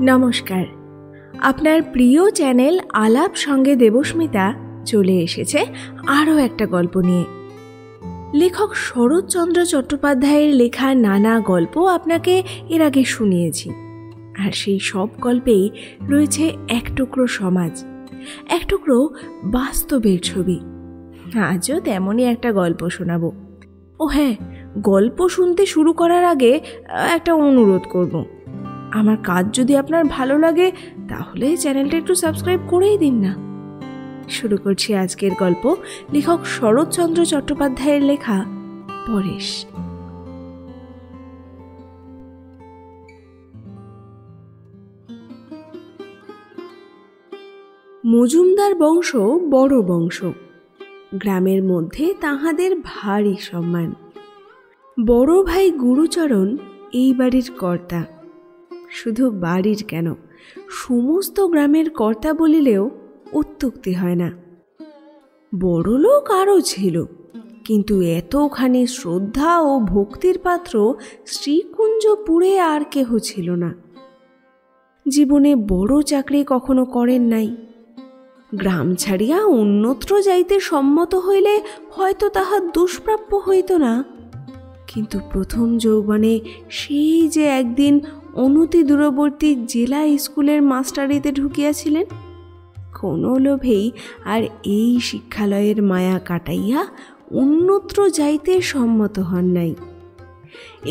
নমস্কার, আপনার প্রিয় চ্যানেল আলাপ সঙ্গে দেবস্মিতা চলে এসেছে আরও একটা গল্প নিয়ে। লেখক শরৎচন্দ্র চট্টোপাধ্যায়ের লেখা নানা গল্প আপনাকে এর আগে শুনিয়েছি, আর সেই সব গল্পেই রয়েছে এক টুকরো সমাজ, এক টুকরো বাস্তবের ছবি। আজও তেমনই একটা গল্প শোনাবো। ও হ্যাঁ, গল্প শুনতে শুরু করার আগে একটা অনুরোধ করব। আমার কাজ যদি আপনার ভালো লাগে তাহলে চ্যানেলটা একটু সাবস্ক্রাইব করেই দিন না। শুরু করছি আজকের গল্প, লেখক শরৎচন্দ্র চট্টোপাধ্যায়ের লেখা পরেশ। মজুমদার বংশ বড় বংশ। গ্রামের মধ্যে তাহাদের ভারী সম্মান। বড় ভাই গুরুচরণ এই বাড়ির কর্তা। শুধু বাড়ির কেন, সমস্ত গ্রামের কর্তা বলিলেও অত্যুক্তি হয় না। বড় লোক আরও ছিল, কিন্তু এতখানি শ্রদ্ধা ও ভক্তির পাত্র শ্রীকুঞ্জপুরে আর কেহ ছিল না। জীবনে বড় চাকরি কখনো করেন নাই। গ্রাম ছাড়িয়া অন্যত্র যাইতে সম্মত হইলে হয়তো তাহা দুষ্প্রাপ্য হইত না, কিন্তু প্রথম যৌবনে সেই যে একদিন অনতি দূরবর্তী জেলা স্কুলের মাস্টারিতে ঢুকিয়াছিলেন, কোনো লোভেই আর এই শিক্ষালয়ের মায়া কাটাইয়া অন্যত্র যাইতে সম্মত হন নাই।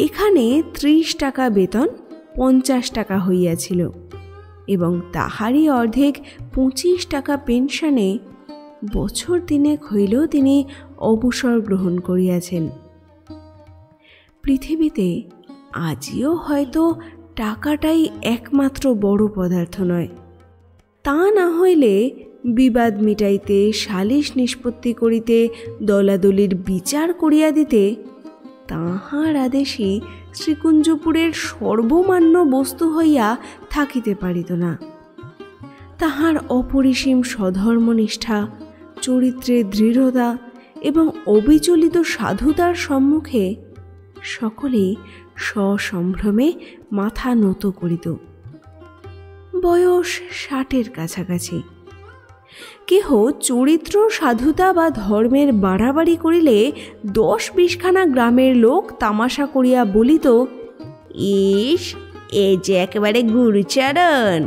এখানে 30 টাকা বেতন 50 টাকা হইয়াছিল, এবং তাহারই অর্ধেক 25 টাকা পেনশনে বছর দিনেক হইল তিনি অবসর গ্রহণ করিয়াছেন। পৃথিবীতে আজিও হয়তো টাকাটাই একমাত্র বড় পদার্থ নয়। তা না হইলে বিবাদ মিটাইতে, সালিশ নিষ্পত্তি করিতে, দলাদলির বিচার করিয়া দিতে তাহার আদেশই শ্রীকুঞ্জপুরের সর্বমান্য বস্তু হইয়া থাকিতে পারিত না। তাহার অপরিসীম স্বধর্মনিষ্ঠা, চরিত্রের দৃঢ়তা এবং অবিচলিত সাধুতার সম্মুখে সকলেই সসম্ভ্রমে মাথা নত করিত। বয়স 60-এর কাছাকাছি। কেহ চরিত্র, সাধুতা বা ধর্মের বাড়াবাড়ি করিলে 10-20 খানা গ্রামের লোক তামাশা করিয়া বলিত, ইস, এ যে একেবারে গুরুচরণ।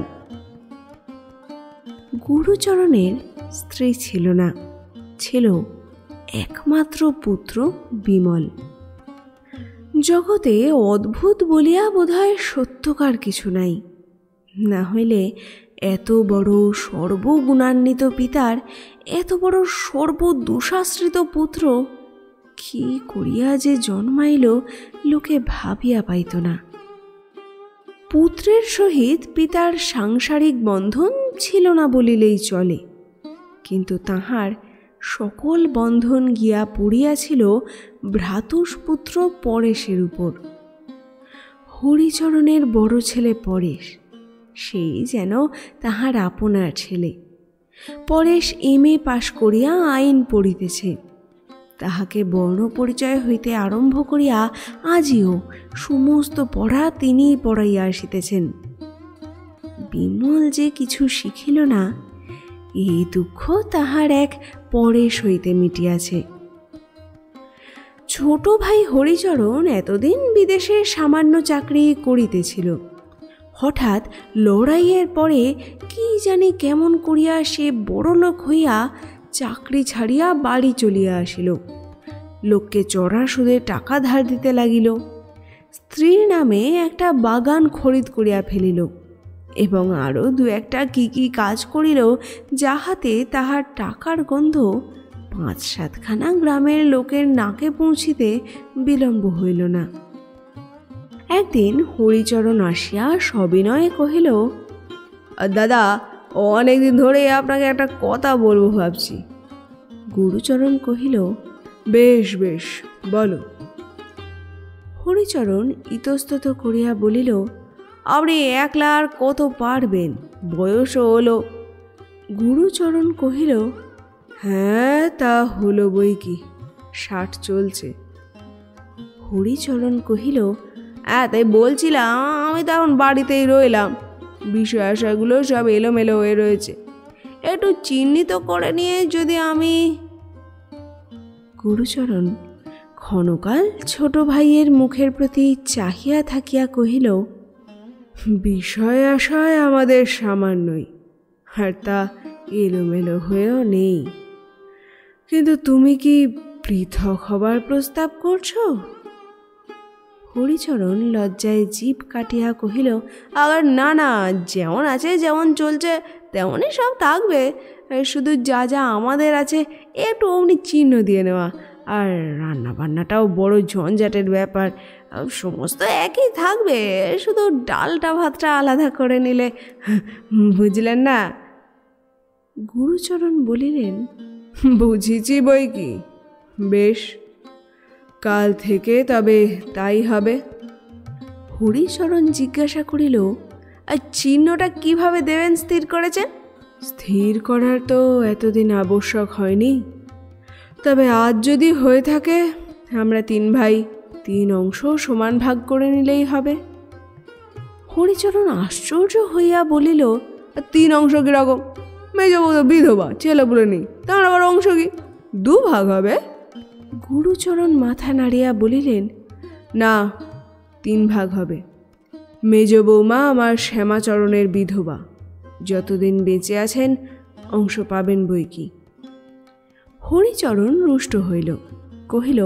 গুরুচরণের স্ত্রী ছিল না, ছিল একমাত্র পুত্র বিমল। জগতে অদ্ভুত বলিয়া বোধহয় সত্যকার কিছু নাই, না হইলে এত বড় সর্বগুণান্বিত পিতার এত বড় সর্বদোষাশ্রিত পুত্র কি করিয়া যে জন্মাইল লোকে ভাবিয়া পাইত না। পুত্রের সহিত পিতার সাংসারিক বন্ধন ছিল না বলিলেই চলে, কিন্তু তাহার সকল বন্ধন গিয়া পড়িয়াছিল ভ্রাতুষ্পুত্র পরেশের উপর। হরিচরণের বড় ছেলে পরেশ, সেই যেন তাহার আপনার ছেলে। পরেশ MA পাশ করিয়া আইন পড়িতেছে। তাহাকে বর্ণ পরিচয় হইতে আরম্ভ করিয়া আজিও সমস্ত পড়া তিনিই পড়াইয়া আসিতেছেন। বিমল যে কিছু শিখিল না, এই দুঃখ তাহার এক পরেশ হইতে মিটিয়াছে। ছোট ভাই হরিচরণ এতদিন বিদেশে সামান্য চাকরি করিতেছিল। হঠাৎ লড়াইয়ের পরে কি জানি কেমন করিয়া সে বড় লোক হইয়া চাকরি ছাড়িয়া বাড়ি চলিয়া আসিল। লোককে চড়া সুদে টাকা ধার দিতে লাগিল। স্ত্রীর নামে একটা বাগান খরিদ করিয়া ফেলিল, এবং আরও 2-একটা কি কাজ করিল, যাহাতে তাহার টাকার গন্ধ 5-7 খানা গ্রামের লোকের নাকে পৌঁছিতে বিলম্ব হইল না। একদিন হরিচরণ আসিয়া সবিনয়ে কহিল, দাদা, অনেকদিন ধরে আপনাকে একটা কথা বলবো ভাবছি। গুরুচরণ কহিল, বেশ বেশ, বলো। হরিচরণ ইতস্তত করিয়া বলিল, আপনি একলা আর কত পারবেন, বয়সও হলো। গুরুচরণ কহিল, হ্যাঁ, তা হলো বই কি, 60 চলছে। হরিচরণ কহিল, তাই বলছিলাম, আমি তো এখন বাড়িতেই রইলাম, বিষয় আশাগুলো সব এলোমেলো হয়ে রয়েছে, একটু চিহ্নিত করে নিয়ে যদি আমি। গুরুচরণ ক্ষণকাল ছোট ভাইয়ের মুখের প্রতি চাহিয়া থাকিয়া কহিল, বিষয় আশায় আমাদের সামান্যই, আর তা এলোমেলো হয়েও নেই। কিন্তু তুমি কি পৃথক হবার প্রস্তাব করছো? হরিচরণ লজ্জায় জিভ কাটিয়া কহিল, আবার না না, যেমন আছে যেমন চলছে তেমনই সব থাকবে, শুধু যা যা আমাদের আছে একটু অমনি চিহ্ন দিয়ে নেওয়া। আর রান্না বান্নাটাও বড় ঝঞ্ঝাটের ব্যাপার, সমস্ত একই থাকবে, শুধু ডালটা ভাতটা আলাদা করে নিলে, বুঝলেন না? গুরুচরণ বলিলেন, বুঝিছি বই কি, বেশ, কাল থেকে তবে তাই হবে। হরিচরণ জিজ্ঞাসা করিল, আর চিহ্নটা কিভাবে দেবেন স্থির করেছেন? স্থির করার তো এতদিন আবশ্যক হয়নি, তবে আজ যদি হয়ে থাকে আমরা 3 ভাই 3 অংশ সমান ভাগ করে নিলেই হবে। হরিচরণ আশ্চর্য হইয়া বলিল, 3 অংশ কিরকম? মেজবৌমা বিধবা, ছেলেপুলে নেই, তার আবার অংশ কি? 2 ভাগ হবে। গুরুচরণ মাথা নাড়িয়া বলিলেন, না, 3 ভাগ হবে। মেজ বৌমা আমার শ্যামাচরণের বিধবা, যতদিন বেঁচে আছেন অংশ পাবেন বই কি। হরিচরণ রুষ্ট হইল, কহিল,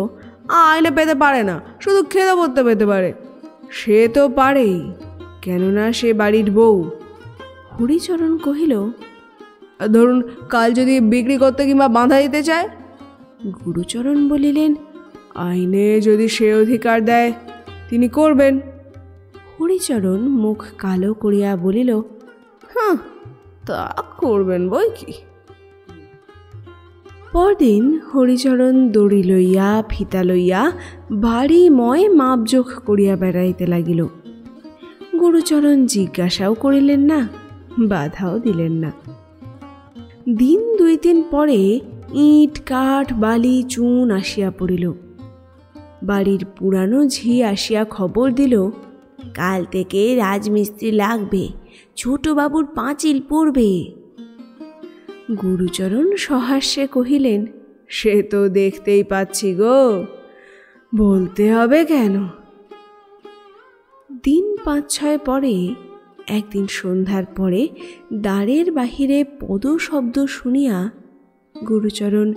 আইলে পেতে পারে না, শুধু খেতে পড়তে পেতে পারে। সে তো পারেই, কেননা সে বাড়ির বউ। হরিচরণ কহিল, ধরুন কাল যদি বিক্রি করতে কিংবা বাঁধা দিতে চায়? গুরুচরণ বলিলেন, আইনে যদি সে অধিকার দেয় তিনি করবেন। হরিচরণ মুখ কালো করিয়া বলিল, হ্যাঁ, তা করবেন বই কি। পরদিন হরিচরণ দড়ি লইয়া ফিতা লইয়া বাড়িময় মাপজোখ করিয়া বেড়াইতে লাগিল। গুরুচরণ জিজ্ঞাসাও করিলেন না, বাধাও দিলেন না। দিন 2-3 পরে ইট কাঠ বালি চুন আসিয়া পড়িল। বাড়ির পুরানো ঝি আসিয়া খবর দিল, কাল থেকে রাজমিস্ত্রি লাগবে, ছোট বাবুর পাঁচিল পড়বে। গুরুচরণ সহাস্যে কহিলেন, সে তো দেখতেই পাচ্ছি গো, বলতে হবে কেন। দিন 5-6 পরে একদিন সন্ধ্যার পরে দ্বারের বাহিরে পদশব্দ শুনিয়া গুরুচরণ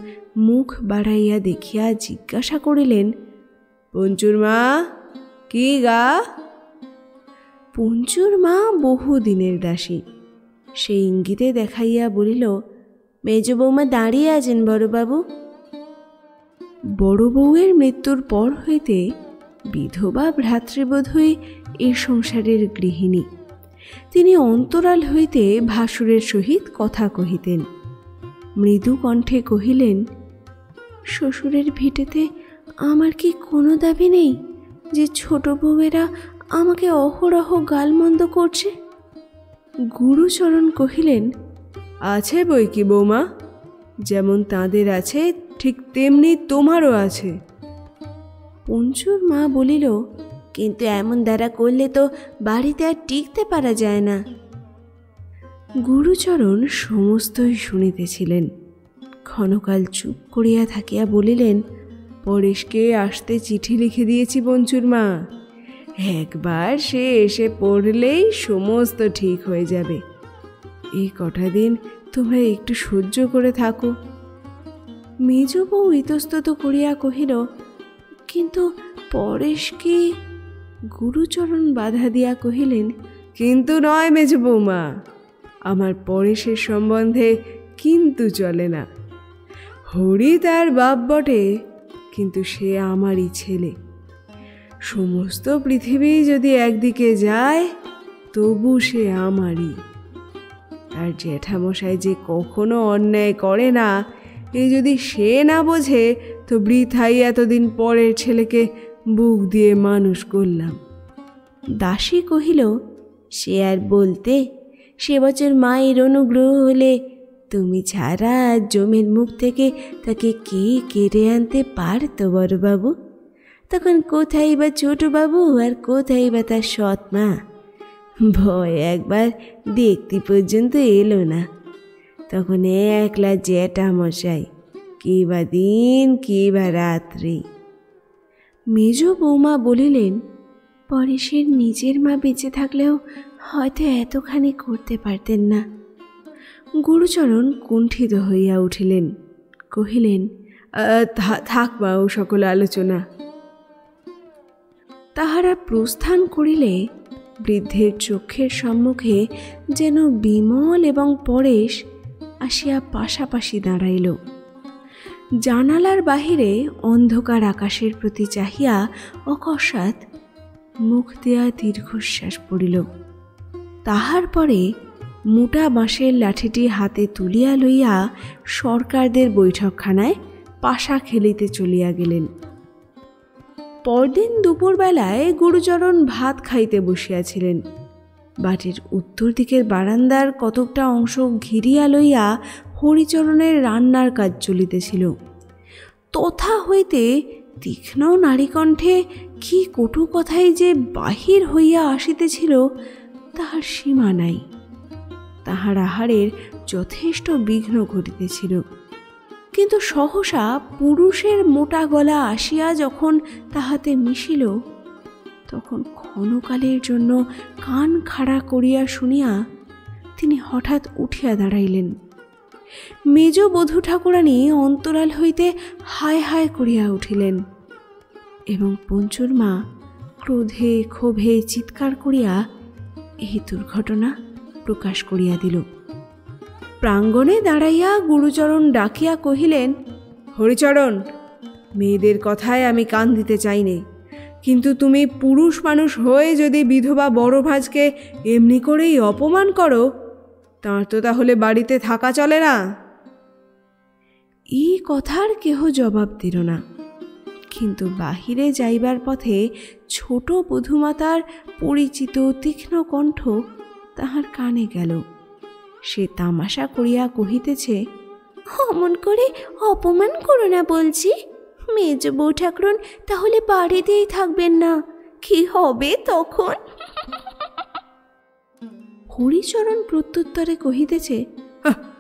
মুখ বাড়াইয়া দেখিয়া জিজ্ঞাসা করিলেন, পঞ্চুর মা, কি গা? পঞ্চুর মা বহুদিনের দাসী, সে ইঙ্গিতে দেখাইয়া বলিল, মেজ বৌমা দাঁড়িয়ে আছেন বড়বাবু। বড় বউয়ের মৃত্যুর পর হইতে বিধবা ভ্রাতৃবোধই এ সংসারের গৃহিণী। তিনি অন্তরাল হইতে ভাসুরের সহিত কথা কহিতেন। মৃদু কণ্ঠে কহিলেন, শ্বশুরের ভিটেতে আমার কি কোনো দাবি নেই যে ছোট বউয়েরা আমাকে অহরহ গালমন্দ করছে? গুরুচরণ কহিলেন, আছে বই কি বৌমা, যেমন তাদের আছে ঠিক তেমনি তোমারও আছে। পঞ্চুর মা বলিল, কিন্তু এমন দ্বারা করলে তো বাড়িতে আর টিকতে পারা যায় না। গুরুচরণ সমস্তই শুনিতেছিলেন। ক্ষণকাল চুপ করিয়া থাকিয়া বলিলেন, পরেশকে আসতে চিঠি লিখে দিয়েছি পঞ্চুর মা, একবার সে এসে পড়লেই সমস্ত ঠিক হয়ে যাবে। এই কটা দিন তোমরা একটু সহ্য করে থাকো। মেজ বউ ইতস্তত করিয়া কহিল, কিন্তু পরেশ কি? গুরুচরণ বাধা দিয়া কহিলেন, কিন্তু নয় মেজ বৌমা, আমার পরেশের সম্বন্ধে কিন্তু চলে না। হরি তার বাপ বটে, কিন্তু সে আমারই ছেলে। সমস্ত পৃথিবী যদি একদিকে যায় তবু সে আমারই। আর জ্যাঠামশাই যে কখনো অন্যায় করে না, এ যদি সে না বোঝে তো বৃথাই এতদিন পরের ছেলেকে বুক দিয়ে মানুষ করলাম। দাসী কহিল, সে আর বলতে, সে বছর মায়ের অনুগ্রহ হলে তুমি ছাড়া জমের মুখ থেকে তাকে কে কেড়ে আনতে পারতো বড়বাবু? তখন কোথায় বা ছোট বাবু আর কোথায় বা তার সৎ মা? ভয় একবার দেখতে পর্যন্ত এলো না। তখন একলা জ্যাঠামশাই, কি বা দিন কি বা রাত্রি। মেজ বৌমা বলিলেন, পরেশের নিজের মা বেঁচে থাকলেও হয়তো এতখানি করতে পারতেন না। গুরুচরণ কুণ্ঠিত হইয়া উঠিলেন, কহিলেন, থাক মা ও সকল আলোচনা। তাহারা প্রস্থান করিলে বৃদ্ধের চক্ষের সম্মুখে যেন বিমল এবং পরেশ আসিয়া পাশাপাশি দাঁড়াইল। জানালার বাহিরে অন্ধকার আকাশের প্রতি চাহিয়া অকস্মাৎ মুখ দেয়া দীর্ঘশ্বাস পড়িল। তাহার পরে মোটা বাঁশের লাঠিটি হাতে তুলিয়া লইয়া সরকারদের বৈঠকখানায় পাশা খেলিতে চলিয়া গেলেন। পরদিন দুপুরবেলায় গুরুচরণ ভাত খাইতে বসিয়াছিলেন। বাটির উত্তর দিকের বারান্দার কতকটা অংশ ঘিরিয়া লইয়া হরিচরণের রান্নার কাজ চলিতেছিল। তথা হইতে তীক্ষ্ণ নারীকণ্ঠে কি কটু কথাই যে বাহির হইয়া আসিতেছিল তাহার সীমা নাই। তাহার আহারের যথেষ্ট বিঘ্ন ঘটিতেছিল। কিন্তু সহসা পুরুষের মোটা গলা আসিয়া যখন তাহাতে মিশিল, তখন ক্ষণকালের জন্য কান খাড়া করিয়া শুনিয়া তিনি হঠাৎ উঠিয়া দাঁড়াইলেন। মেজ বধূ ঠাকুরানী অন্তরাল হইতে হায় হায় করিয়া উঠিলেন এবং পঞ্চুর মা ক্রোধে ক্ষোভে চিৎকার করিয়া এই দুর্ঘটনা প্রকাশ করিয়া দিল। প্রাঙ্গণে দাঁড়াইয়া গুরুচরণ ডাকিয়া কহিলেন, হরিচরণ, মেয়েদের কথায় আমি কান দিতে চাইনি, কিন্তু তুমি পুরুষ মানুষ হয়ে যদি বিধবা বড় ভাজকে এমনি করেই অপমান করো, তাঁর তো তাহলে বাড়িতে থাকা চলে না। এই কথার কেহ জবাব দিল না, কিন্তু বাহিরে যাইবার পথে ছোট বধূমাতার পরিচিত তীক্ষ্ণ কণ্ঠ তাহার কানে গেল। সে তামাশা করিয়া কহিতেছে, অমন করে অপমান করো না বলছি। মেজ বউ ঠাকুরন তাহলে বাড়িতেই থাকবেন না, কি হবে তখন? হরিচরণ প্রত্যুত্তরে কহিতেছে,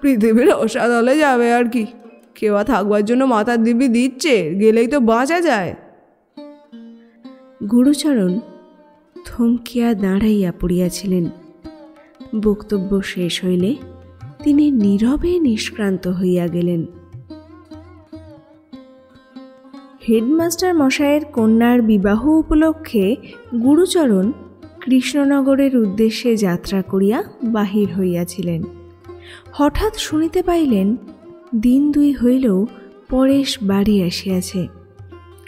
পৃথিবীর অসাদলে যাবে আর কি, কেউ থাকবার জন্য মাথার দিব্যি দিচ্ছে, গেলেই তো বাঁচা যায়। গুরুচরণ থমকিয়া দাঁড়াইয়া পড়িয়াছিলেন। বক্তব্য শেষ হইলে তিনি নীরবে নিষ্ক্রান্ত হইয়া গেলেন। হেডমাস্টার মশায়ের কন্যার বিবাহ উপলক্ষে গুরুচরণ কৃষ্ণনগরের উদ্দেশ্যে যাত্রা করিয়া বাহির হইয়াছিলেন। হঠাৎ শুনিতে পাইলেন দিন দুই হইলেও পরেশ বাড়ি আসিয়াছে,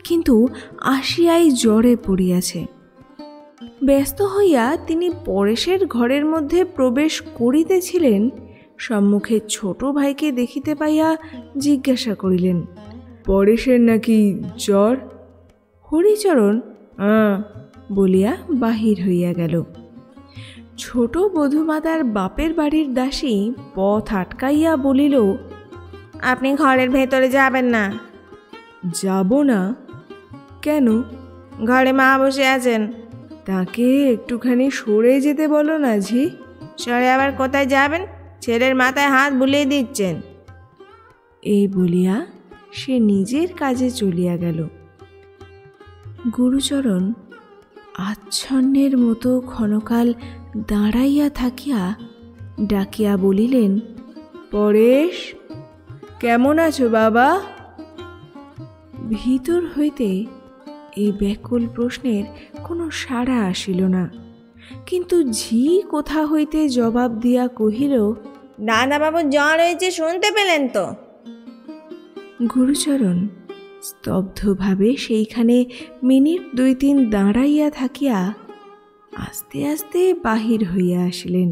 কিন্তু আসিয়াই জ্বরে পড়িয়াছে। ব্যস্ত হইয়া তিনি পরেশের ঘরের মধ্যে প্রবেশ করিতেছিলেন, সম্মুখে ছোট ভাইকে দেখিতে পাইয়া জিজ্ঞাসা করিলেন, পরেশের নাকি জ্বর? হরিচরণ বলিয়া বাহির হইয়া গেল। ছোট বধূমাতার বাপের বাড়ির দাসী পথ আটকাইয়া বলিল, আপনি ঘরের ভেতরে যাবেন না। যাব না? কেন? ঘরে মা বসে আছেন, তাকে একটুখানি সরে যেতে বলো না ঝি। সরে আবার কোথায় যাবেন? ছেলের মাথায় হাত বুলিয়ে দিচ্ছেন। এই বলিয়া সে নিজের কাজে চলিয়া গেল। গুরুচরণ আচ্ছন্নের মতো ক্ষণকাল দাঁড়াইয়া থাকিয়া ডাকিয়া বলিলেন, পরেশ, কেমন আছো বাবা? ভিতর হইতে এই ব্যাকুল প্রশ্নের কোনো সাড়া আসিল না, কিন্তু ঝি কোথা হইতে জবাব দিয়া কহিল, দাদা বাবু জ্বর হয়েছে, শুনতে পেলেন তো? গুরুচরণ স্তব্ধভাবে সেইখানে মিনিট দুই তিন দাঁড়াইয়া থাকিয়া আস্তে আস্তে বাহির হইয়া আসিলেন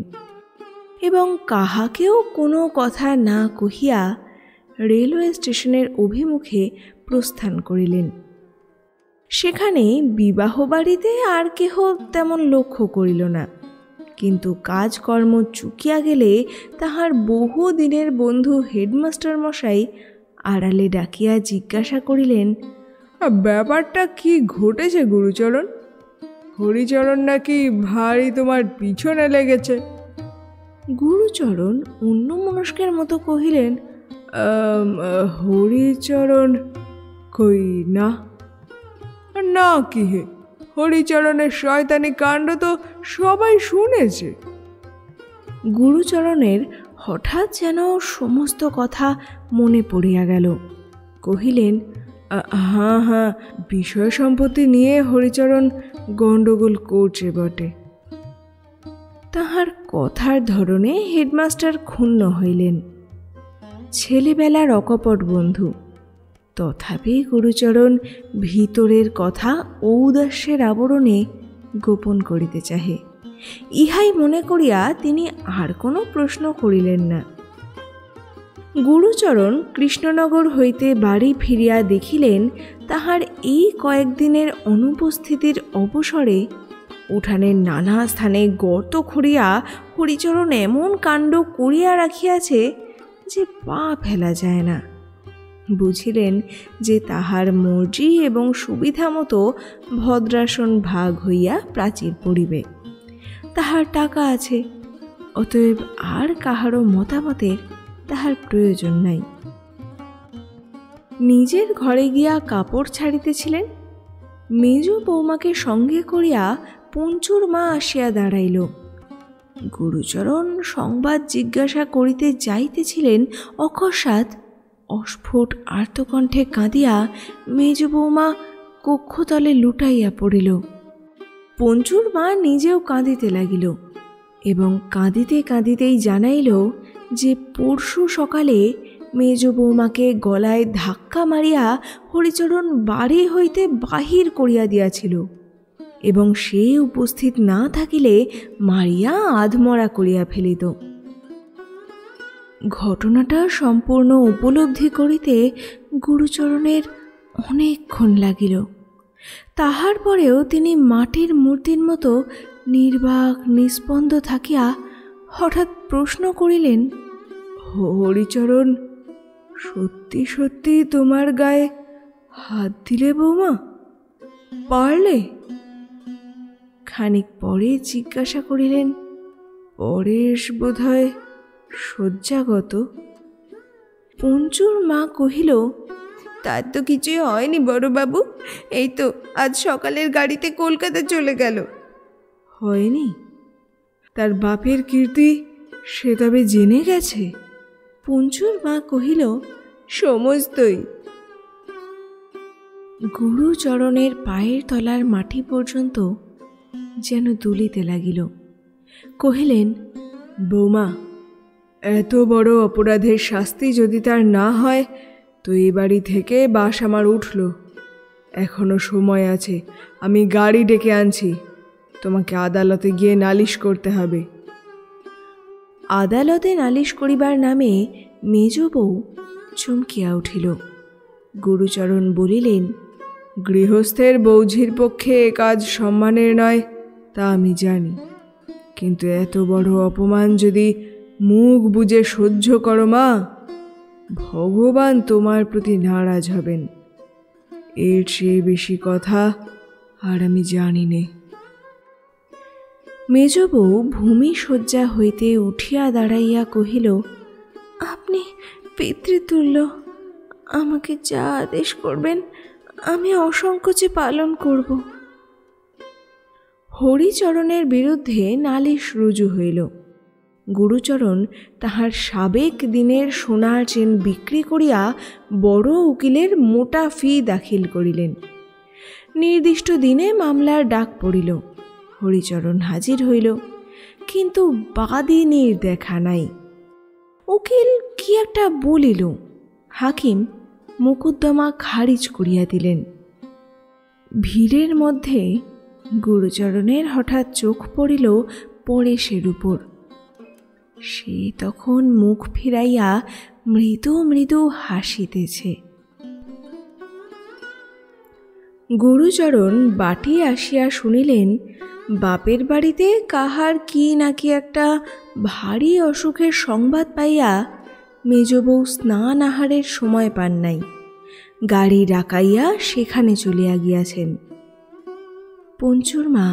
এবং কাহাকেও কোনো কথা না কহিয়া রেলওয়ে স্টেশনের অভিমুখে প্রস্থান করিলেন। সেখানে বিবাহ বাড়িতে আর কেহ তেমন লক্ষ্য করিল না, কিন্তু কাজকর্ম চুকিয়া গেলে তাহার বহু দিনের বন্ধু হেডমাস্টার মশাই আড়ালে ডাকিয়া জিজ্ঞাসা করিলেন, ব্যাপারটা কি ঘটেছে গুরুচরণ? হরিচরণ নাকি ভারী তোমার পিছনে লেগেছে। গুরুচরণ অন্যমনস্কের মতো কহিলেন, হরিচরণ কই না। না কি হে, হরিচরণের শয়তানি কাণ্ড তো সবাই শুনেছে। গুরুচরণের হঠাৎ যেন সমস্ত কথা মনে পড়িয়া গেল। কহিলেন, হ্যাঁ হ্যাঁ, বিষয় সম্পত্তি নিয়ে হরিচরণ গণ্ডগোল করছে বটে। তাহার কথার ধরনে হেডমাস্টার ক্ষুণ্ণ হইলেন। ছেলেবেলার অকপট বন্ধু, তথাপি গুরুচরণ ভিতরের কথা ঔদাস্যের আবরণে গোপন করিতে চাহে, ইহাই মনে করিয়া তিনি আর কোনো প্রশ্ন করিলেন না। গুরুচরণ কৃষ্ণনগর হইতে বাড়ি ফিরিয়া দেখিলেন তাহার এই কয়েকদিনের অনুপস্থিতির অবসরে উঠানের নানা স্থানে গর্ত খুঁড়িয়া হরিচরণ এমন কাণ্ড করিয়া রাখিয়াছে যে পা ফেলা যায় না। বুঝিলেন যে তাহার মর্জি এবং সুবিধা মতো ভদ্রাসন ভাগ হইয়া প্রাচীর পড়িবে। তাহার টাকা আছে, অতএব আর কাহারও মতামতের তাহার প্রয়োজন নাই। নিজের ঘরে গিয়া কাপড় ছাড়িতেছিলেন, মেজ বৌমাকে সঙ্গে করিয়া পঞ্চুর মা আসিয়া দাঁড়াইল। গুরুচরণ সংবাদ জিজ্ঞাসা করিতে যাইতেছিলেন, অকস্মাৎ অস্ফুট আর্তকণ্ঠে কাঁদিয়া মেজ বৌমা কক্ষতলে লুটাইয়া পড়িল। পঞ্চুর মা নিজেও কাঁদিতে লাগিল এবং কাঁদিতে কাঁদিতেই জানাইল যে পরশু সকালে মেজ বৌমাকে গলায় ধাক্কা মারিয়া হরিচরণ বাড়ি হইতে বাহির করিয়া দিয়াছিল এবং সে উপস্থিত না থাকিলে মারিয়া আধমরা করিয়া ফেলিত। ঘটনাটা সম্পূর্ণ উপলব্ধি করিতে গুরুচরণের অনেকক্ষণ লাগিল। তাহার পরেও তিনি মাটির মূর্তির মতো নির্বাক নিস্পন্দ থাকিয়া হঠাৎ প্রশ্ন করিলেন, হরিচরণ সত্যি সত্যি তোমার গায়ে হাত দিলে বৌমা? পারলে? খানিক পরে জিজ্ঞাসা করিলেন, পরেশ বোধহয় শয্যাগত? পঞ্চুর মা কহিল, তার তো কিছুই হয়নি বড়বাবু, এই তো আজ সকালের গাড়িতে কলকাতা চলে গেল। হয়নি? তার বাপের কীর্তি সে তবে জেনে গেছে? পঞ্চুর মা কহিল, সমস্তই। গুরুচরণের পায়ের তলার মাটি পর্যন্ত যেন দুলিতে লাগিল। কহিলেন, বৌমা, এত বড় অপরাধের শাস্তি যদি তার না হয় তো এই বাড়ি থেকে বাস আমার উঠল। এখনো সময় আছে, আমি গাড়ি ডেকে আনছি, তোমাকে আদালতে গিয়ে নালিশ করতে হবে। আদালতে নালিশ করিবার নামে মেজ বউ চমকিয়া উঠিল। গুরুচরণ বলিলেন, গৃহস্থের বৌঝির পক্ষে এ কাজ সম্মানের নয় তা আমি জানি, কিন্তু এত বড় অপমান যদি মুখ বুজে সহ্য করো মা, ভগবান তোমার প্রতি নারাজ হবেন। এর চেয়ে বেশি কথা আর আমি জানি নে। মেজ বউ ভূমি শয্যা হইতে উঠিয়া দাঁড়াইয়া কহিল, আপনি পিতৃতুল্য, আমাকে যা আদেশ করবেন আমি অসংকোচে পালন করব। হরিচরণের বিরুদ্ধে নালিশ রুজু হইল। গুরুচরণ তাহার সাবেক দিনের সোনার চেন বিক্রি করিয়া বড় উকিলের মোটা ফি দাখিল করিলেন। নির্দিষ্ট দিনে মামলার ডাক পড়িল। হরিচরণ হাজির হইল, কিন্তু বাদিনীর দেখা নাই। উকিল কি একটা বলিল, হাকিম মোকদ্দমা খারিজ করিয়া দিলেন। ভিড়ের মধ্যে গুরুচরণের হঠাৎ চোখ পড়িল পরেশের উপর। সে তখন মুখ ফিরাইয়া মৃদু মৃদু হাসিতেছে। গুরুচরণ বাটি আসিয়া শুনিলেন বাপের বাড়িতে কাহার কি নাকি একটা ভারী অসুখের সংবাদ পাইয়া মেজবউ স্নান আহারের সময় পান নাই, গাড়ি ডাকাইয়া সেখানে চলিয়া গিয়াছেন। পঞ্চুর মা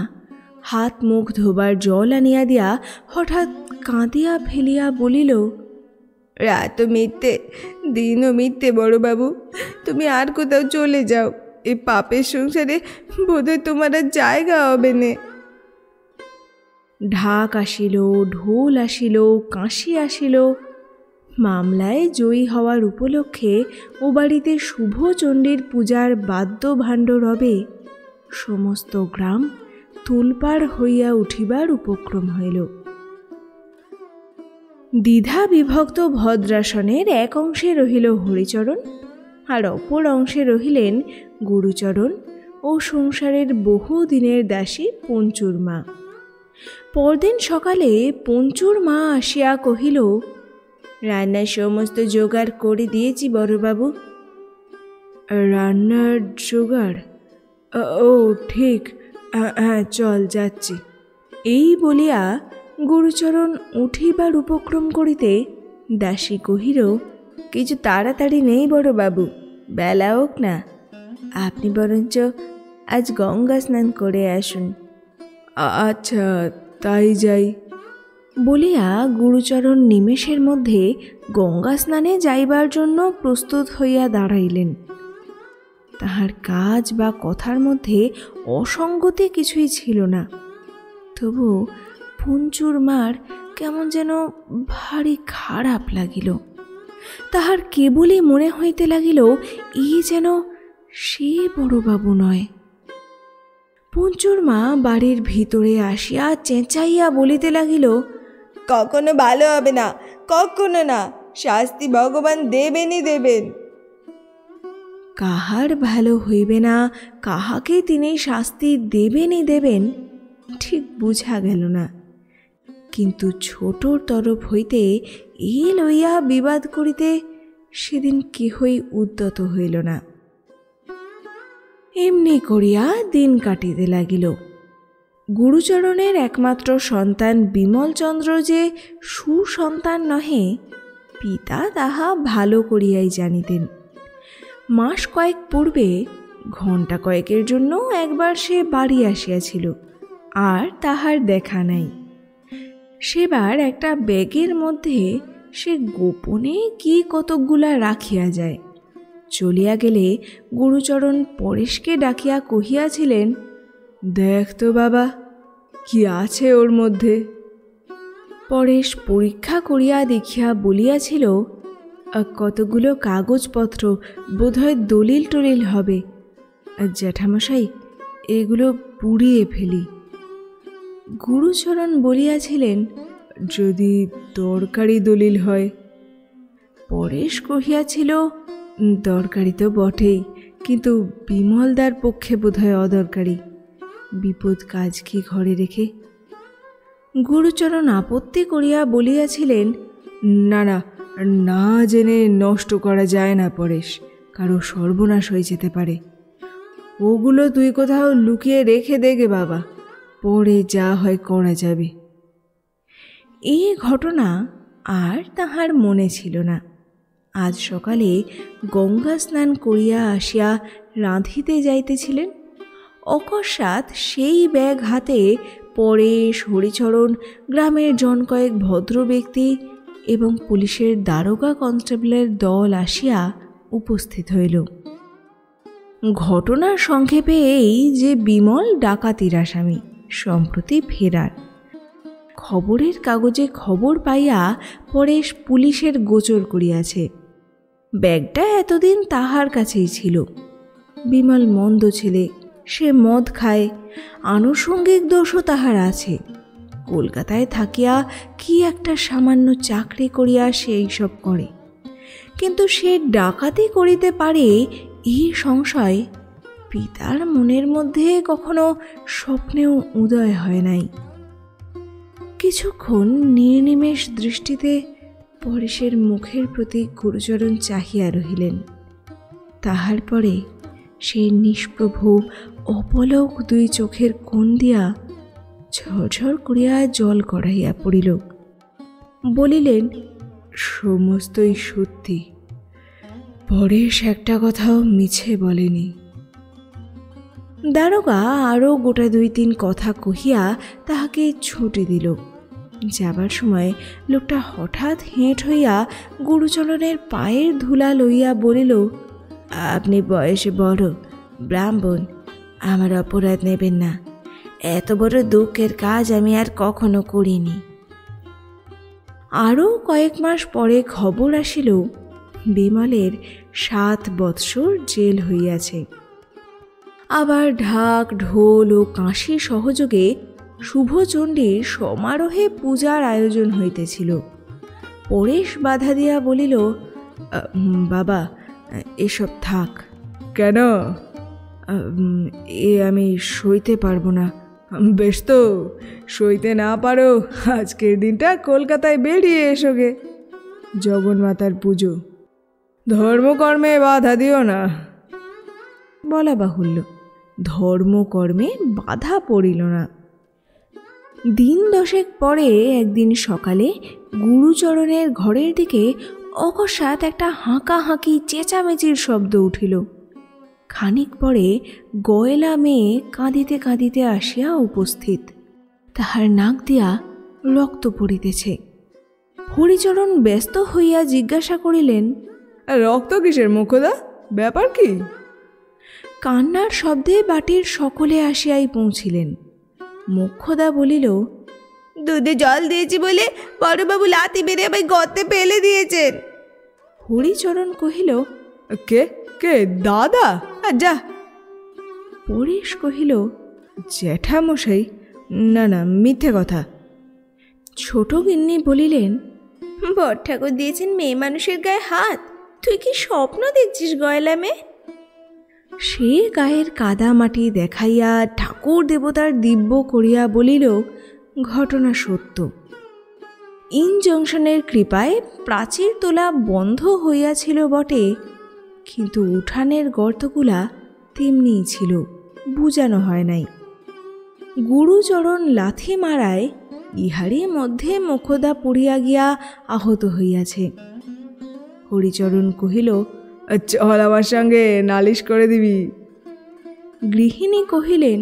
হাত মুখ ধোবার জল আনিয়া দিয়া হঠাৎ কাঁদিয়া ফেলিয়া বলিল, রাতও মিথ্যে, দিনও মিথ্যে বড়বাবু। তুমি আর কোথাও চলে যাও, এই পাপের সংসারে বোধহয় তোমার আর জায়গা হবে না। ঢাক আসিল, ঢোল আসিল, কাঁসি আসিল। মামলায় জয়ী হওয়ার উপলক্ষে ও বাড়িতে শুভচণ্ডীর পূজার বাদ্যভাণ্ড রবে সমস্ত গ্রাম তোলপাড় হইয়া উঠিবার উপক্রম হইল। দ্বিধা বিভক্ত ভদ্রাসনের এক অংশে রহিল হরিচরণ, আর অপর অংশে রহিলেন গুরুচরণ ও সংসারের বহুদিনের দাসী পঞ্চুর মা। পরদিন সকালে পঞ্চুর মা আসিয়া কহিল, রান্নার সমস্ত জোগাড় করে দিয়েছি বড়বাবু। রান্নার জোগাড়? ও ঠিক, হ্যাঁ চল যাচ্ছি। এই বলিয়া গুরুচরণ উঠিবার উপক্রম করিতে দাসী কহিল, কিছু তাড়াতাড়ি নেই বড়বাবু, বেলা হোক না, আপনি বরঞ্চ আজ গঙ্গা স্নান করে আসুন। আচ্ছা তাই যাই বলিয়া গুরুচরণ নিমেষের মধ্যে গঙ্গা স্নানে যাইবার জন্য প্রস্তুত হইয়া দাঁড়াইলেন। তাহার কাজ বা কথার মধ্যে অসঙ্গতি কিছুই ছিল না, তবু পঞ্চুর মার কেমন যেন ভারী খারাপ লাগিল। তাহার কেবলই মনে হইতে লাগিল এই যেন সে বড়বাবু নয়। পঞ্চুর মা বাড়ির ভিতরে আসিয়া চেঁচাইয়া বলিতে লাগিল, কখনো ভালো হবে না, কখনো না, শাস্তি ভগবান দেবেনই দেবেন। কাহার ভালো হইবে না, কাহাকে তিনি শাস্তি দেবেনই দেবেন ঠিক বুঝা গেল না, কিন্তু ছোটর তরফ হইতে এই লইয়া বিবাদ করিতে সেদিন কেহই উদ্যত হইল না। এমনি করিয়া দিন কাটিতে লাগিল। গুরুচরণের একমাত্র সন্তান বিমলচন্দ্র যে সুসন্তান নহে, পিতা তাহা ভালো করিয়াই জানিতেন। মাস কয়েক পূর্বে ঘণ্টা কয়েকের জন্য একবার সে বাড়ি আসিয়াছিল, আর তাহার দেখা নাই। সেবার একটা ব্যাগের মধ্যে সে গোপনে কি কতকগুলা রাখিয়া যায়। চলিয়া গেলে গুরুচরণ পরেশকে ডাকিয়া কহিয়াছিলেন, দেখ তো বাবা, কি আছে ওর মধ্যে। পরেশ পরীক্ষা করিয়া দেখিয়া বলিয়াছিল, কতগুলো কাগজপত্র, বোধহয় দলিল টলিল হবে। জ্যাঠামশাই, এগুলো পুড়িয়ে ফেলি। গুরুচরণ বলিয়াছিলেন, যদি দরকারি দলিল হয়। পরেশ কহিয়াছিল, দরকারি তো বটেই, কিন্তু বিমলদার পক্ষে বোধহয় অদরকারি। বিপদ কাজ কি ঘরে রেখে। গুরুচরণ আপত্তি করিয়া বলিয়াছিলেন, না না, না জেনে নষ্ট করা যায় না পরেশ, কারো সর্বনাশ হয়ে যেতে পারে। ওগুলো তুই কোথাও লুকিয়ে রেখে দেগে বাবা, পরে যা হয় করা যাবে। এই ঘটনা আর তাহার মনে ছিল না। আজ সকালে গঙ্গা স্নান করিয়া আসিয়া রাঁধিতে যাইতেছিলেন, অকস্মাৎ সেই ব্যাগ হাতে পরেশ, হরিচরণ, গ্রামের জন কয়েক ভদ্র ব্যক্তি এবং পুলিশের দারোগা কনস্টেবলের দল আসিয়া উপস্থিত হইল। ঘটনার সংক্ষেপে এই যে বিমল ডাকাতির আসামি, সম্প্রতি ফেরার। খবরের কাগজে খবর পাইয়া পরেশ পুলিশের গোচর করিয়াছে। ব্যাগটা এতদিন তাহার কাছেই ছিল। বিমল মন্দ ছেলে, সে মদ খায়, আনুষঙ্গিক দোষও তাহার আছে। কলকাতায় থাকিয়া কি একটা সামান্য চাকরি করিয়া সে এইসব করে, কিন্তু সে ডাকাতি করিতে পারে এই সংশয় পিতার মনের মধ্যে কখনো স্বপ্নেও উদয় হয় নাই। কিছুক্ষণ নির্নিমেষ দৃষ্টিতে পরেশের মুখের প্রতি গুরুচরণ চাহিয়া রহিলেন। তাহার পরে সে নিষ্প্রভ অপলক দুই চোখের কোণ দিয়া ঝরঝর করিয়া জল গড়াইয়া পড়িল। বলিলেন, সমস্তই সত্যি, পরেশ একটা কথাও মিছে বলেনি। দারোগা আরও গোটা 2-3 কথা কহিয়া তাহাকে ছুটি দিল। যাবার সময় লোকটা হঠাৎ হেঁট হইয়া গুরুচরণের পায়ের ধুলা লইয়া বলিল, আপনি বয়সে বড়, ব্রাহ্মণ, আমার অপরাধ নেবেন না। এত বড় দুঃখের কাজ আমি আর কখনো করিনি। আরও কয়েক মাস পরে খবর আসিল, বিমলের 7 বৎসর জেল হইয়াছে। আবার ঢাক, ঢোল ও কাঁসি সহযোগে শুভচণ্ডীর সমারোহে পূজার আয়োজন হইতেছিল। পরেশ বাধা দিয়া বলিল, বাবা, এসব থাক। কেন? আমি সইতে পারবো না। বেশ তো, সইতে না পারো, আজকের দিনটা কলকাতায় বেরিয়ে এসোগে। জগন্মাতার পুজো, ধর্মকর্মে বাধা দিও না। বলা বাহুল্য, ধর্মকর্মে বাধা পড়িল না। দিন 10 পরে একদিন সকালে গুরুচরণের ঘরের দিকে অকস্মাৎ একটা হাঁকাহাঁকি চেঁচামেচির শব্দ উঠিল। খানিক পরে গয়লা মেয়ে কাঁদিতে কাঁদিতে আসিয়া উপস্থিত। তাহার নাক দিয়া রক্ত পড়িতেছে। হরিচরণ ব্যস্ত হইয়া জিজ্ঞাসা করিলেন, রক্ত কিসের মুখদা, ব্যাপার কি? কান্নার শব্দে বাটির সকলে আসিয়াই পৌঁছিলেন। মোক্ষদা বলিল, দুধে জল দিয়েছি বলে বড়বাবু লাথি মেরে আমায় গর্তে ফেলে দিয়েছেন। হরিচরণ কহিল, কে কে দাদা? যা। পরেশ কহিল, জ্যাঠামশাই? না না, মিথ্যে কথা। ছোট গিন্নি বলিলেন, বড় ঠাকুর দিয়েছেন মেয়ে মানুষের গায়ে হাত, তুই কি স্বপ্ন দেখছিস গয়লা মেয়ে? সে গায়ের কাদা মাটি দেখাইয়া ঠাকুর দেবতার দিব্য করিয়া বলিল, ঘটনা সত্য। ইনজংশনের কৃপায় প্রাচীর তোলা বন্ধ হইয়াছিল বটে, কিন্তু উঠানের গর্তগুলা তেমনিই ছিল, বুঝানো হয় নাই। গুরুচরণ লাথি মারায় ইহারই মধ্যে মোক্ষদা পড়িয়া গিয়া আহত হইয়াছে। হরিচরণ কহিল, চল আমার সঙ্গে নালিশ করে দিবি। গৃহিণী কহিলেন,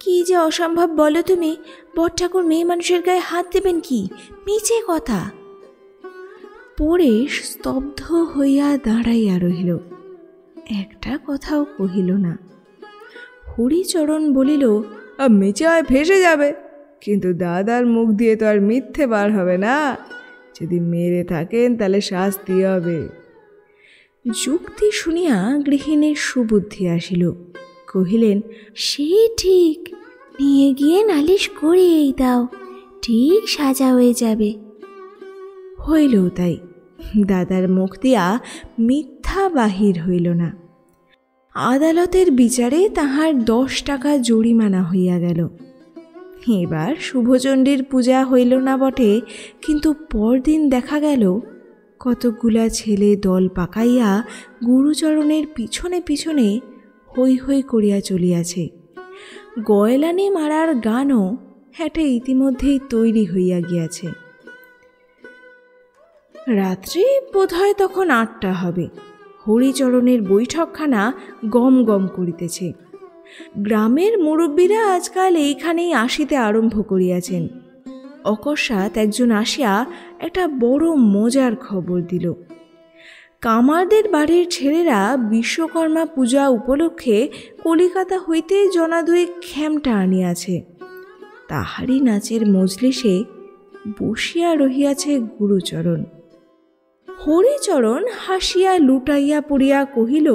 কি যে অসম্ভব বলো তুমি, বড় ঠাকুর মেয়ে মানুষের গায়ে হাত দেবেন কি? মিছে কথা। পরেশ স্তব্ধ হইয়া দাঁড়াইয়া রহিল, একটা কথাও কহিল না। হরিচরণ বলিল, মিছে হয় ফেসে যাবে, কিন্তু দাদার মুখ দিয়ে তো আর মিথ্যে বার হবে না। যদি মেরে থাকেন তাহলে শাস্তি হবে। যুক্তি শুনিয়া গৃহিণীর সুবুদ্ধি আসিল। কহিলেন, সে ঠিক, নিয়ে গিয়ে নালিশ করিয়েই দাও, ঠিক সাজা হয়ে যাবে। হইল তাই। দাদার মুখ দিয়া মিথ্যা বাহির হইল না। আদালতের বিচারে তাহার 10 টাকা জরিমানা হইয়া গেল। এবার শুভচণ্ডীর পূজা হইল না বটে, কিন্তু পরদিন দেখা গেল কতকগুলা ছেলে দল পাকাইয়া গুরুচরণের পিছনে পিছনে হৈ হৈ করিয়া চলিয়াছে। গয়লানি মারার গানও একটা ইতিমধ্যেই তৈরি হইয়া গিয়াছে। রাত্রি বোধহয় তখন 8টা হবে। হরিচরণের বৈঠকখানা গম গম করিতেছে। গ্রামের মুরব্বীরা আজকাল এইখানেই আসিতে আরম্ভ করিয়াছেন। অকস্মাৎ একজন আসিয়া একটা বড় মজার খবর দিল। কামারদের বাড়ির ছেলেরা বিশ্বকর্মা পূজা উপলক্ষে কলিকাতা হইতে জনা 2 খেমটা আনিয়াছে। তাহারই নাচের মজলিসে বসিয়া রহিয়াছে গুরুচরণ। হরিচরণ হাসিয়া লুটাইয়া পড়িয়া কহিল,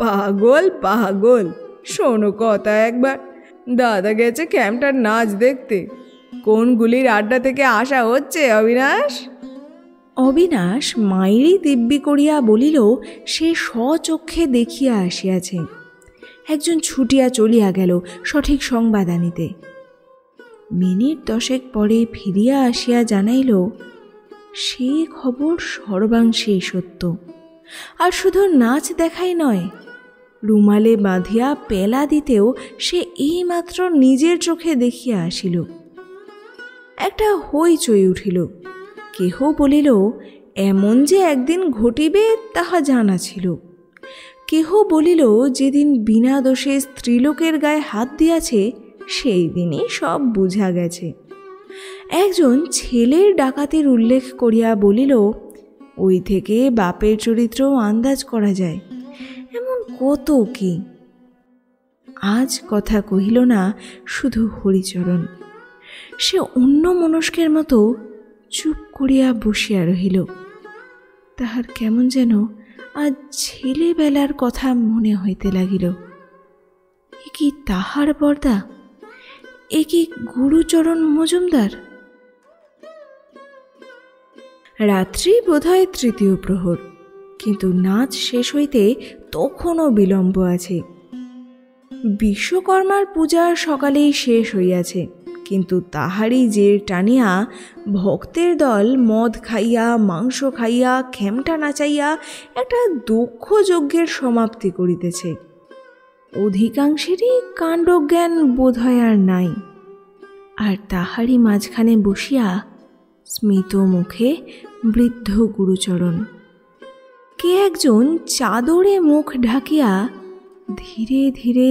পাগল পাগল, শোনো কথা একবার। দাদা গেছে ক্যাম্পটার নাচ দেখতে। কোন গুলির আড্ডা থেকে আসা হচ্ছে অবিনাশ? অবিনাশ মাইরি দিব্যি করিয়া বলিল, সে স্বচক্ষে দেখিয়া আসিয়াছে। একজন ছুটিয়া চলিয়া গেল সঠিক সংবাদ আনিতে। মিনিট 10 পরে ফিরিয়া আসিয়া জানাইল, সে খবর সর্বাংশেই সত্য। আর শুধু নাচ দেখাই নয়, রুমালে বাঁধিয়া পেলা দিতেও সে এইমাত্র নিজের চোখে দেখিয়া আসিল। একটা হইচই উঠিল। কেহ বলিল, এমন যে একদিন ঘটিবে তাহা জানা ছিল। কেহ বলিল, যেদিন বিনা দোষে স্ত্রীলোকের গায়ে হাত দিয়াছে সেই দিনই সব বুঝা গেছে। একজন ছেলের ডাকাতির উল্লেখ করিয়া বলিল, ওই থেকে বাপের চরিত্র আন্দাজ করা যায়। এমন কত কি। আজ কথা কহিল না শুধু হরিচরণ। সে অন্য মনস্কের মতো চুপ করিয়া বসিয়া রহিল। তাহার কেমন যেন আজ ছেলেবেলার কথা মনে হইতে লাগিল। এ কি তাহার বরদা? এ কি গুরুচরণ মজুমদার? রাত্রি বোধহয় তৃতীয় প্রহর, কিন্তু নাচ শেষ হইতে তখনও বিলম্ব আছে। বিশ্বকর্মার পূজা সকালেই শেষ হইয়াছে, কিন্তু তাহারই জের টানিয়া ভক্তের দল মদ খাইয়া, মাংস খাইয়া, খেমটা নাচাইয়া একটা দক্ষ যজ্ঞের সমাপ্তি করিতেছে। অধিকাংশেরই কাণ্ডজ্ঞান বোধহয় আর নাই। আর তাহারই মাঝখানে বসিয়া স্মিত মুখে বৃদ্ধ গুরুচরণ। কে একজন চাদরে মুখ ঢাকিয়া ধীরে ধীরে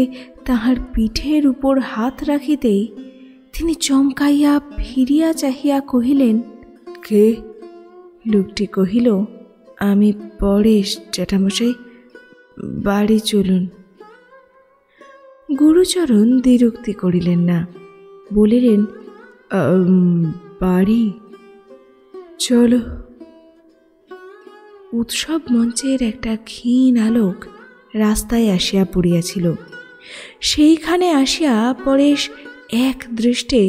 তাহার পিঠের উপর হাত রাখিতেই তিনি চমকাইয়া ফিরিয়া চাহিয়া কহিলেন, কে? লোকটি কহিল, আমি পরেশ জ্যাঠামশাই, বাড়ি চলুন। গুরুচরণ দ্বিরুক্তি করিলেন না, বলিলেন, বাড়ি চলো। উৎসব মঞ্চের একটা ক্ষীণ আলোক রাস্তায় আসিয়া পড়িয়াছিল। সেইখানে আসিয়া পরেশ এক দৃষ্টে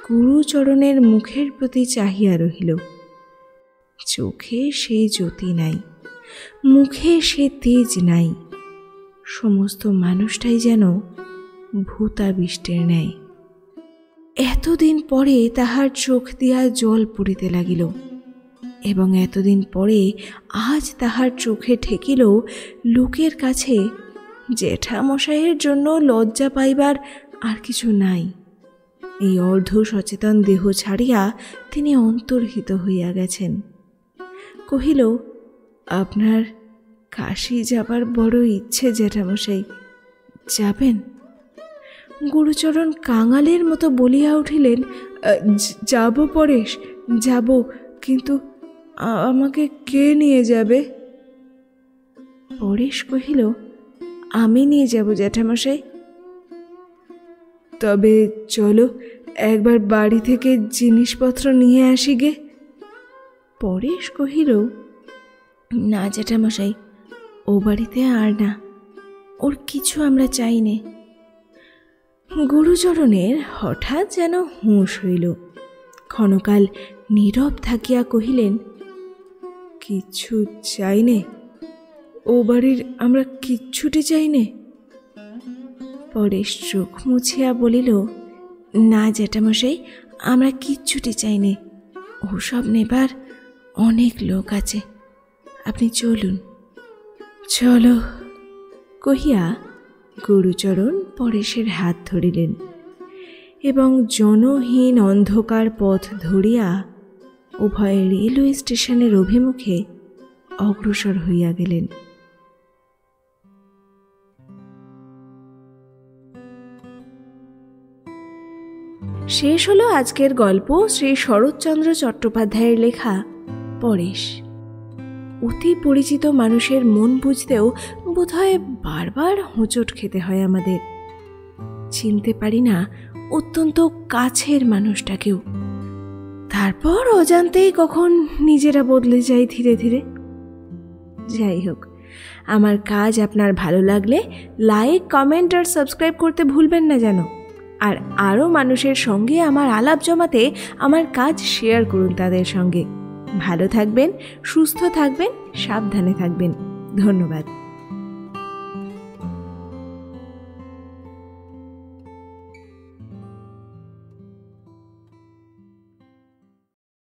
গুরুচরণের মুখের প্রতি চাহিয়া রহিল। চোখে সে জ্যোতি নাই, মুখে সে তেজ নাই। সমস্ত মানুষটাই যেন ভূতাবিষ্টের ন্যায়। এতদিন পরে তাহার চোখ দিয়া জল পড়িতে লাগিল, এবং এতদিন পরে আজ তাহার চোখে ঠেকিল লোকের কাছে জ্যাঠামশাইয়ের জন্য লজ্জা পাইবার আর কিছু নাই। এই অর্ধ সচেতন দেহ ছাড়িয়া তিনি অন্তর্হিত হইয়া গেছেন। কহিল, আপনার কাশী যাবার বড় ইচ্ছে জ্যাঠামশাই, যাবেন? গুরুচরণ কাঙালের মতো বলিয়া উঠিলেন, যাব পরেশ, যাব, কিন্তু আমাকে কে নিয়ে যাবে? পরেশ কহিল, আমি নিয়ে যাব জ্যাঠামশাই। তবে চলো একবার বাড়ি থেকে জিনিসপত্র নিয়ে আসি গে। পরেশ কহিল, না জ্যাঠামশাই, ও বাড়িতে আর না, ওর কিছু আমরা চাই নে। গুরুচরণের হঠাৎ যেন হুঁশ হইল। ক্ষণকাল নীরব থাকিয়া কহিলেন, কিছু চাই নে? ও বাড়ির আমরা কিচ্ছুটি চাই নে? পরেশ চোখ মুছিয়া বলিল, না জ্যাঠামশাই, আমরা কিচ্ছুটি চাই নে। ওসব নেবার অনেক লোক আছে, আপনি চলুন। চলো কহিয়া গুরুচরণ পরেশের হাত ধরিলেন এবং জনহীন অন্ধকার পথ ধরিয়া উভয়ে রেলওয়ে স্টেশনের অভিমুখে অগ্রসর হইয়া গেলেন। শেষ হলো আজকের গল্প শ্রী শরৎচন্দ্র চট্টোপাধ্যায়ের লেখা পরেশ। অতি পরিচিত মানুষের মন বুঝতেও বোধহয় বারবার হোঁচট খেতে হয় আমাদের। চিনতে পারি না অত্যন্ত কাছের মানুষটাকেও, তারপর অজান্তেই কখন নিজেরা বদলে যাই ধীরে ধীরে। যাই হোক, আমার কাজ আপনার ভালো লাগলে লাইক, কমেন্ট আর সাবস্ক্রাইব করতে ভুলবেন না যেন। আর আরও মানুষের সঙ্গে আমার আলাপ জমাতে আমার কাজ শেয়ার করুন তাদের সঙ্গে। ভালো থাকবেন, সুস্থ থাকবেন, সাবধানে থাকবেন। ধন্যবাদ।